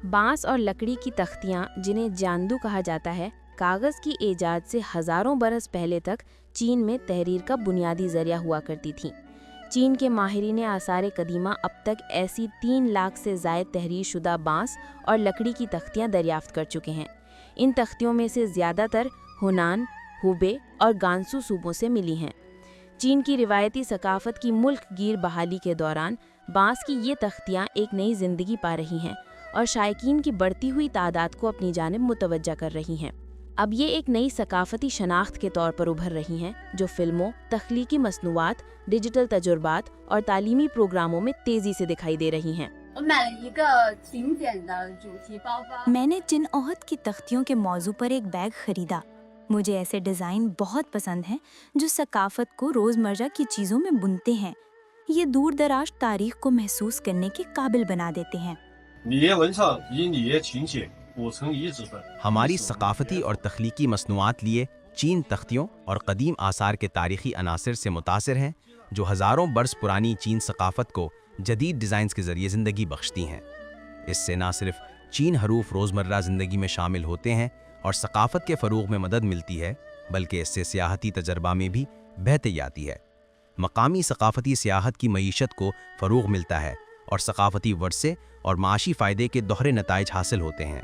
बांस और लकड़ी की तख्तियाँ, जिन्हें जांदू कहा जाता है, कागज़ की ईजाद से हज़ारों बरस पहले तक चीन में तहरीर का बुनियादी ज़रिया हुआ करती थीं। चीन के माहिरीन आसार कदीमा अब तक ऐसी 3 लाख से ज़ायद तहरीर शुदा बांस और लकड़ी की तख्तियाँ दरियाफ्त कर चुके हैं। इन तख्तियों में से ज़्यादातर हुनान, हुबे और गांसू सूबों से मिली हैं। चीन की रिवायती सकाफ़त की मुल्क गिर बहाली के दौरान बांस की ये तख्तियाँ एक नई ज़िंदगी पा रही हैं और शायकीन की बढ़ती हुई तादाद को अपनी जानिब मुतवज्जा कर रही हैं। अब ये एक नई सकाफ़ती शनाख्त के तौर पर उभर रही हैं, जो फ़िल्मों, तख्लीकी मसनूआत, डिजिटल तजुर्बात और तालीमी प्रोग्रामों में तेज़ी से दिखाई दे रही हैं। मैंने चिन ओहद की तख्तियों के मौजू पर एक बैग खरीदा। मुझे ऐसे डिज़ाइन बहुत पसंद हैं जो सकाफ़त को रोज़मर्रा की चीज़ों में बुनते हैं। ये दूर दराज तारीख को महसूस करने के काबिल बना देते हैं। हमारी सकाफ़ती और तख्लीकी मसनूआत लिए चीन तख्तियों और कदीम आसार के तारीख़ी अनासिर से मुतासिर हैं, जो हज़ारों बरस पुरानी चीन सकाफ़त को जदीद डिज़ाइंस के ज़रिए ज़िंदगी बख्शती हैं। इससे न सिर्फ चीन हरूफ रोज़मर्रा ज़िंदगी में शामिल होते हैं और सकाफ़त के फ़रोग़ में मदद मिलती है, बल्कि इससे सियाहती तजर्बा में भी बेहतरी आती है। मकामी सकाफ़ती सियाहत की मईशत को फ़रोग़ मिलता है और सकाफ़ती वर्से और माशी फ़ायदे के दोहरे नताइज हासिल होते हैं।